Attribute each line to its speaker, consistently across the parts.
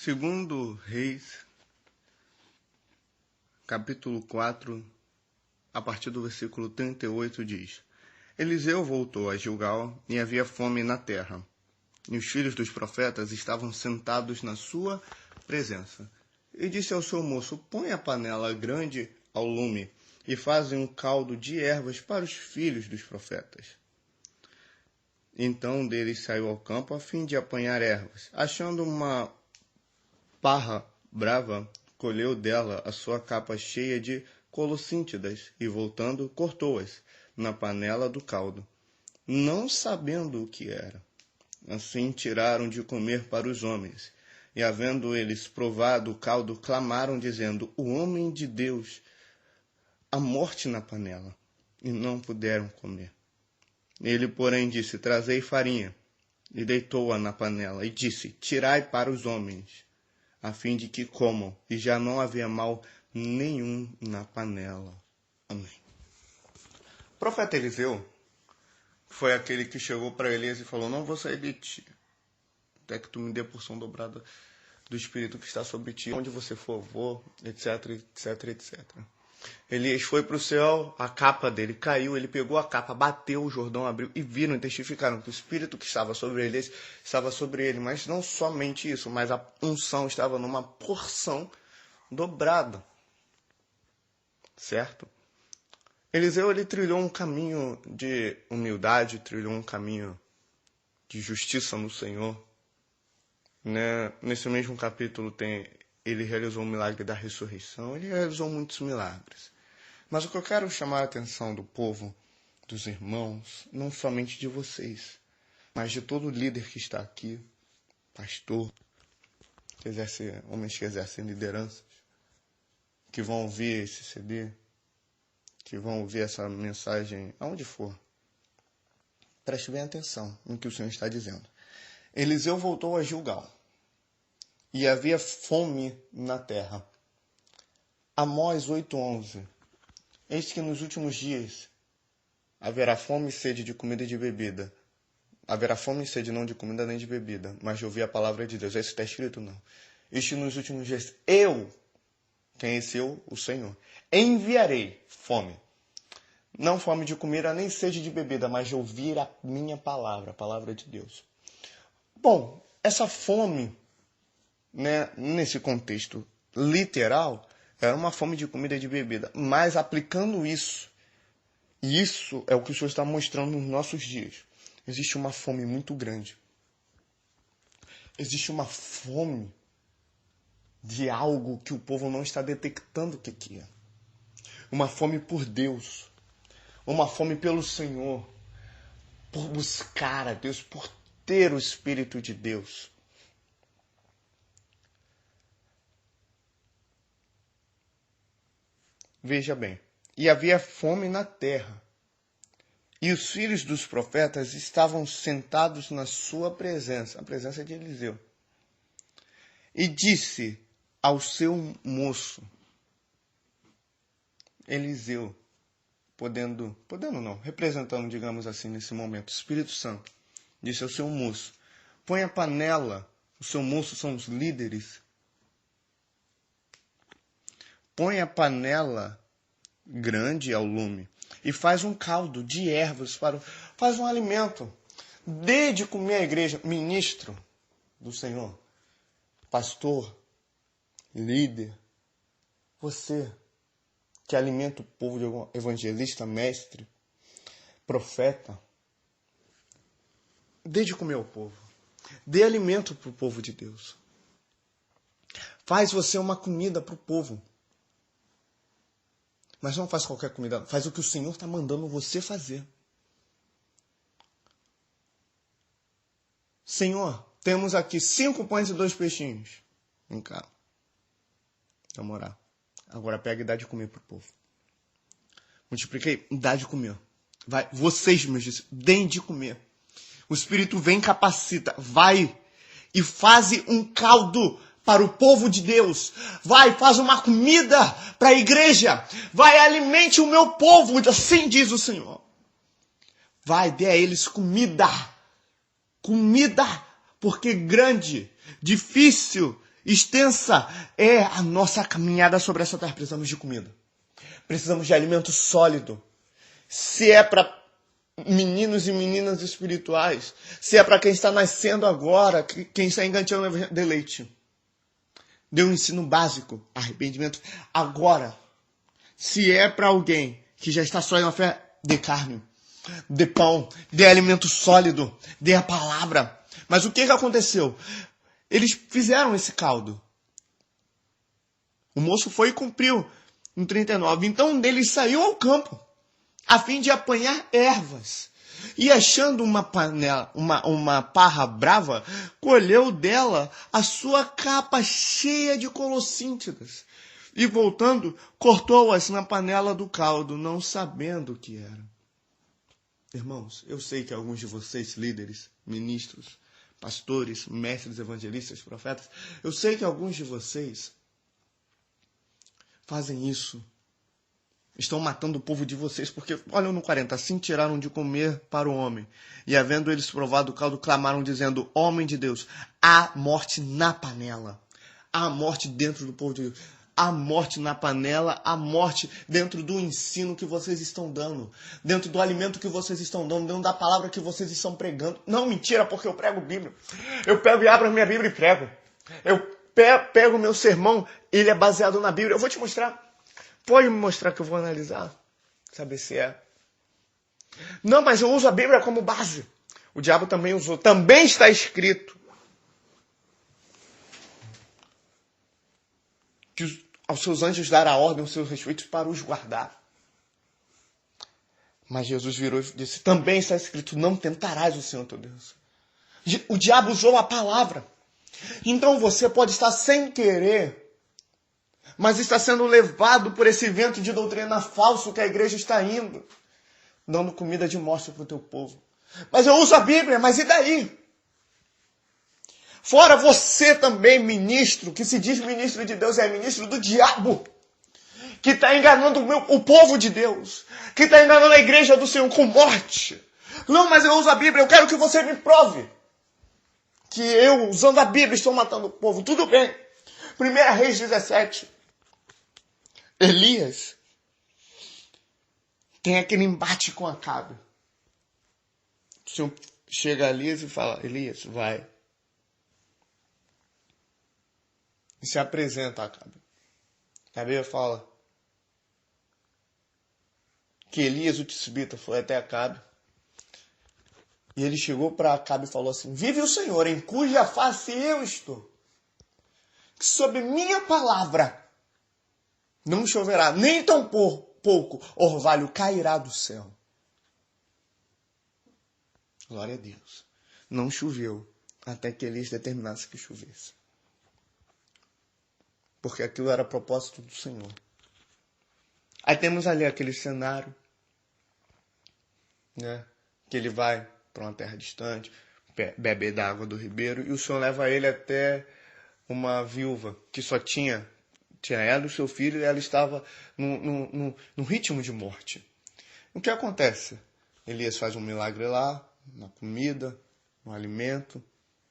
Speaker 1: Segundo Reis, capítulo 4, a partir do versículo 38 diz: Eliseu voltou a Gilgal e havia fome na terra, e os filhos dos profetas estavam sentados na sua presença. E disse ao seu moço: põe a panela grande ao lume e fazem um caldo de ervas para os filhos dos profetas. Então um deles saiu ao campo a fim de apanhar ervas. Achando uma parra brava, colheu dela a sua capa cheia de colossíntidas e, voltando, cortou-as na panela do caldo, não sabendo o que era. Assim tiraram de comer para os homens, e, havendo eles provado o caldo, clamaram, dizendo: o homem de Deus, a morte na panela, e não puderam comer. Ele, porém, disse: trazei farinha, e deitou-a na panela, e disse: tirai para os homens, a fim de que comam, e já não havia mal nenhum na panela. Amém. O profeta Eliseu foi aquele que chegou para Elias e falou: não vou sair de ti, até que tu me dê a porção dobrada do Espírito que está sobre ti, onde você for, vou, etc, etc, etc. Elias foi para o céu, a capa dele caiu, ele pegou a capa, bateu, o Jordão abriu, e viram e testificaram que o Espírito que estava sobre Elias estava sobre ele. Mas não somente isso, mas a unção estava numa porção dobrada. Certo? Eliseu, ele trilhou um caminho de humildade, trilhou um caminho de justiça no Senhor. Né? Nesse mesmo capítulo ele realizou o milagre da ressurreição, ele realizou muitos milagres. Mas o que eu quero chamar a atenção do povo, dos irmãos, não somente de vocês, mas de todo líder que está aqui, pastor, homens que exercem lideranças, que vão ouvir esse CD, que vão ouvir essa mensagem aonde for. Preste bem atenção no que o Senhor está dizendo. Eliseu voltou a Gilgal, e havia fome na terra. Amós 8:11. Eis que nos últimos dias haverá fome e sede de comida e de bebida. Haverá fome e sede não de comida nem de bebida, mas de ouvir a palavra de Deus. Isso está escrito? Não. Eis que nos últimos dias quem é esse eu? O Senhor, enviarei fome. Não fome de comida nem sede de bebida, mas de ouvir a minha palavra, a palavra de Deus. Bom, essa fome, né, nesse contexto literal, era uma fome de comida e de bebida. Mas aplicando isso, e isso é o que o Senhor está mostrando nos nossos dias, existe uma fome muito grande. Existe uma fome de algo que o povo não está detectando o que é. Uma fome por Deus. Uma fome pelo Senhor. Por buscar a Deus, por ter o Espírito de Deus. Veja bem, e havia fome na terra, e os filhos dos profetas estavam sentados na sua presença, a presença de Eliseu. E disse ao seu moço, Eliseu, representando, digamos assim, nesse momento, o Espírito Santo, disse ao seu moço: põe a panela, o seu moço são os líderes, põe a panela grande ao lume e faz um caldo de ervas, faz um alimento. Dê de comer à igreja, ministro do Senhor, pastor, líder, você que alimenta o povo de algum evangelista, mestre, profeta. Dê de comer ao povo. Dê alimento para o povo de Deus. Faz você uma comida para o povo. Mas não faz qualquer comida, faz o que o Senhor está mandando você fazer. Senhor, temos aqui 5 pães e 2 peixinhos. Vem cá. Vamos orar. Agora pega e dá de comer para o povo. Multipliquei, dá de comer. Vai, vocês, meus discípulos, deem de comer. O Espírito vem, capacita. Vai e faze um caldo para o povo de Deus. Vai, faz uma comida para a igreja. Vai, alimente o meu povo. Assim diz o Senhor. Vai, dê a eles comida. Comida, porque grande, difícil extensa é a nossa caminhada sobre essa terra. Precisamos de comida. Precisamos de alimento sólido. Se é para meninos e meninas espirituais, se é para quem está nascendo agora, quem está enganchando de leite, dê um ensino básico, arrependimento agora. Se é para alguém que já está só em uma fé, dê carne, dê pão, dê alimento sólido, dê a palavra. Mas o que aconteceu? Eles fizeram esse caldo. O moço foi e cumpriu em 39. Então um deles saiu ao campo, a fim de apanhar ervas. E achando uma panela, uma parra brava, colheu dela a sua capa cheia de colossíntidas. E voltando, cortou-as na panela do caldo, não sabendo o que era. Irmãos, eu sei que alguns de vocês, líderes, ministros, pastores, mestres, evangelistas, profetas, eu sei que alguns de vocês fazem isso. Estão matando o povo de vocês, porque, olha no 40, assim tiraram de comer para o homem. E havendo eles provado o caldo, clamaram dizendo, homem de Deus, há morte na panela. Há morte dentro do povo de Deus. Há morte na panela, há morte dentro do ensino que vocês estão dando. Dentro do alimento que vocês estão dando, dentro da palavra que vocês estão pregando. Não, mentira, porque eu prego Bíblia. Eu pego e abro a minha Bíblia e prego. Eu pego o meu sermão, ele é baseado na Bíblia. Eu vou te mostrar. Pode me mostrar que eu vou analisar? Saber se é. Não, mas eu uso a Bíblia como base. O diabo também usou. Também está escrito que aos seus anjos dará ordem aos seus respeitos para os guardar. Mas Jesus virou e disse, também está escrito, não tentarás o Senhor teu Deus. O diabo usou a palavra. Então você pode estar sem querer, mas está sendo levado por esse vento de doutrina falso que a igreja está indo, dando comida de morte para o teu povo. Mas eu uso a Bíblia, mas e daí? Fora você também, ministro, que se diz ministro de Deus, é ministro do diabo, que está enganando o povo de Deus, que está enganando a igreja do Senhor com morte. Não, mas eu uso a Bíblia, eu quero que você me prove que eu, usando a Bíblia, estou matando o povo. Tudo bem. 1 Reis 17. Elias tem aquele embate com Acabe. O Senhor chega a Elias e fala, Elias, vai. E se apresenta a Acabe. A Bíblia fala que Elias, o tisbita, foi até Acabe. E ele chegou para Acabe e falou assim, vive o Senhor, em cuja face eu estou. Que sob minha palavra não choverá, nem tão pouco orvalho cairá do céu. Glória a Deus. Não choveu até que Elias determinasse que chovesse. Porque aquilo era propósito do Senhor. Aí temos ali aquele cenário, né? Que ele vai para uma terra distante, bebe da água do ribeiro, e o Senhor leva ele até uma viúva que só tinha ela e o seu filho, e ela estava no ritmo de morte. O que acontece? Elias faz um milagre lá, na comida, no alimento,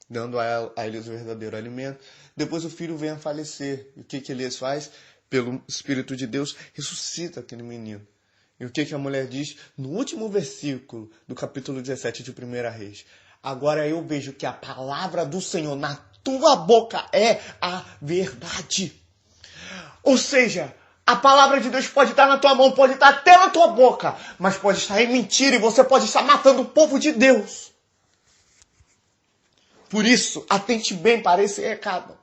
Speaker 1: dando a Elias o verdadeiro alimento. Depois o filho vem a falecer. E o que Elias faz? Pelo Espírito de Deus, ressuscita aquele menino. E o que a mulher diz no último versículo do capítulo 17 de 1 Reis? Agora eu vejo que a palavra do Senhor na tua boca é a verdade. Ou seja, a palavra de Deus pode estar na tua mão, pode estar até na tua boca, mas pode estar em mentira e você pode estar matando o povo de Deus. Por isso, atente bem para esse recado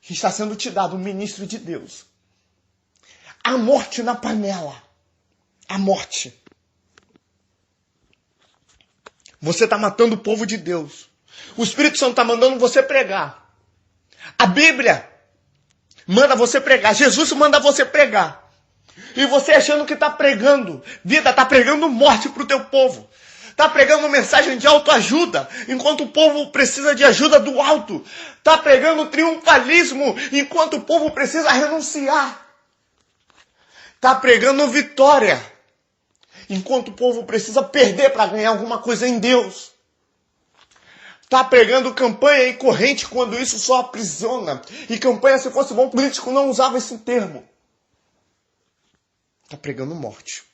Speaker 1: que está sendo te dado, ministro de Deus. A morte na panela. A morte. Você está matando o povo de Deus. O Espírito Santo está mandando você pregar. A Bíblia manda você pregar. Jesus manda você pregar. E você achando que está pregando vida, está pregando morte para o teu povo. Está pregando mensagem de autoajuda, enquanto o povo precisa de ajuda do alto. Está pregando triunfalismo, enquanto o povo precisa renunciar. Está pregando vitória, enquanto o povo precisa perder para ganhar alguma coisa em Deus. Está pregando campanha e corrente quando isso só aprisiona. E campanha, se fosse bom político, não usava esse termo. Está pregando morte.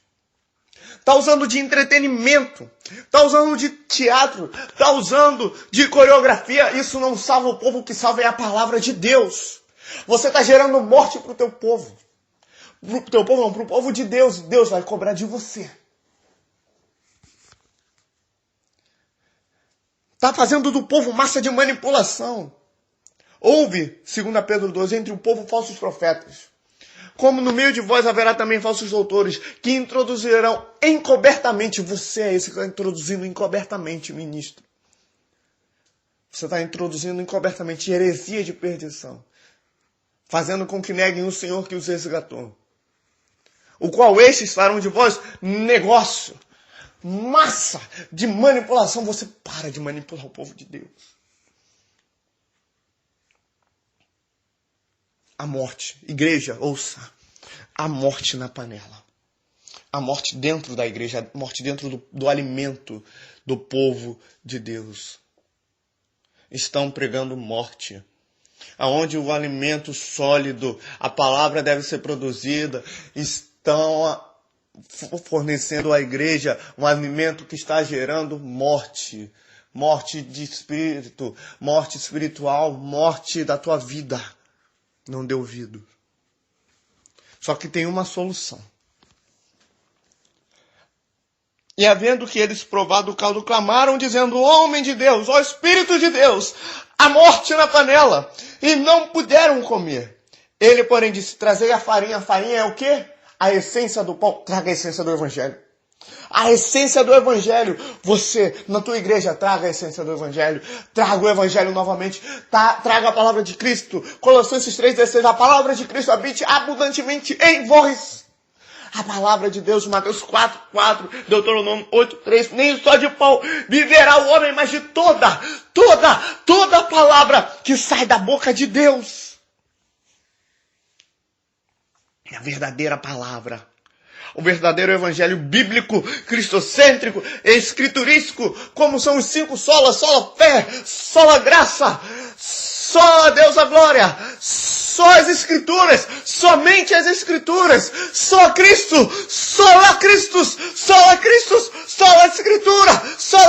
Speaker 1: Está usando de entretenimento. Está usando de teatro. Está usando de coreografia. Isso não salva o povo. O que salva é a palavra de Deus. Você está gerando morte para o teu povo. Para o teu povo não, para o povo de Deus. Deus vai cobrar de você. Está fazendo do povo massa de manipulação. Houve, 2 Pedro 2, entre o povo falsos profetas. Como no meio de vós haverá também falsos doutores, que introduzirão encobertamente. Você é esse que está introduzindo encobertamente, ministro. Você está introduzindo encobertamente heresia de perdição. Fazendo com que neguem o Senhor que os resgatou. O qual estes farão de vós negócio. Massa de manipulação. Você para de manipular o povo de Deus. A morte. Igreja, ouça. A morte na panela. A morte dentro da igreja. A morte dentro do alimento do povo de Deus. Estão pregando morte. Aonde o alimento sólido, a palavra deve ser produzida, estão fornecendo à igreja um alimento que está gerando morte. Morte de espírito, morte espiritual, morte da tua vida. Não dê ouvido. Só que tem uma solução. E havendo que eles provado o caldo, clamaram, dizendo, homem de Deus, ó Espírito de Deus, a morte na panela. E não puderam comer. Ele, porém, disse, trazei a farinha. A farinha é o quê? A essência do pão. Traga a essência do evangelho. A essência do evangelho. Você, na tua igreja, traga a essência do evangelho. Traga o evangelho novamente. Traga a palavra de Cristo. Colossenses 3,16. A palavra de Cristo habite abundantemente em vós. A palavra de Deus, Mateus 4:4, Deuteronômio 8:3, nem só de pão viverá o homem, mas de toda a palavra que sai da boca de Deus. É a verdadeira palavra. O verdadeiro evangelho bíblico, cristocêntrico, escriturístico, como são os 5 solas, sola fé, sola graça, sola Deus a glória, só as escrituras, somente as escrituras, só Cristo, sola Cristo, sola Cristo, sola a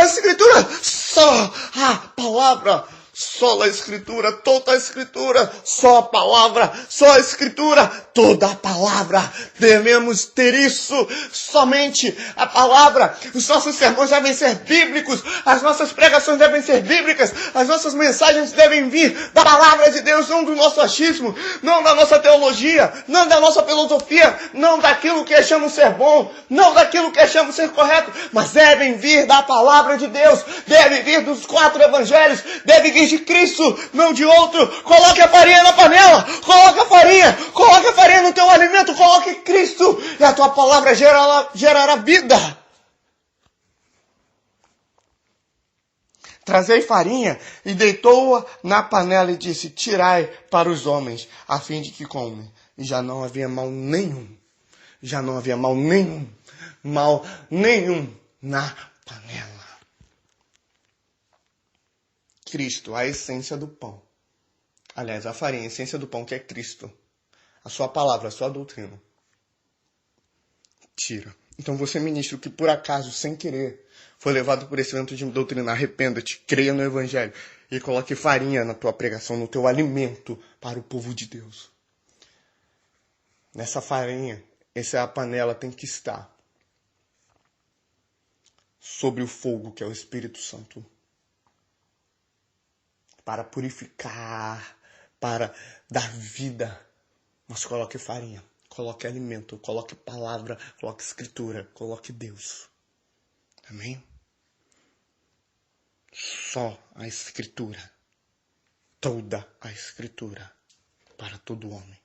Speaker 1: escritura, só a palavra. Só a Escritura, toda a Escritura, só a palavra, só a Escritura, toda a palavra. Devemos ter isso, somente a palavra. Os nossos sermões devem ser bíblicos, as nossas pregações devem ser bíblicas, as nossas mensagens devem vir da palavra de Deus, não do nosso achismo, não da nossa teologia, não da nossa filosofia, não daquilo que achamos ser bom, não daquilo que achamos ser correto, mas devem vir da palavra de Deus, devem vir dos 4 evangelhos, devem vir de Cristo, não de outro. Coloque a farinha na panela, coloque a farinha no teu alimento, coloque Cristo e a tua palavra gerará vida. Trazei farinha e deitou-a na panela e disse, tirai para os homens, a fim de que comem. E já não havia mal nenhum na panela. Cristo, a essência do pão. Aliás, a farinha, a essência do pão, que é Cristo. A sua palavra, a sua doutrina. Tira. Então você, ministro, que por acaso, sem querer, foi levado por esse vento de doutrina, arrependa-te, creia no evangelho e coloque farinha na tua pregação, no teu alimento para o povo de Deus. Nessa farinha, essa é a panela, tem que estar sobre o fogo, que é o Espírito Santo. Para purificar, para dar vida. Mas coloque farinha, coloque alimento, coloque palavra, coloque escritura, coloque Deus. Amém? Só a escritura. Toda a escritura para todo homem.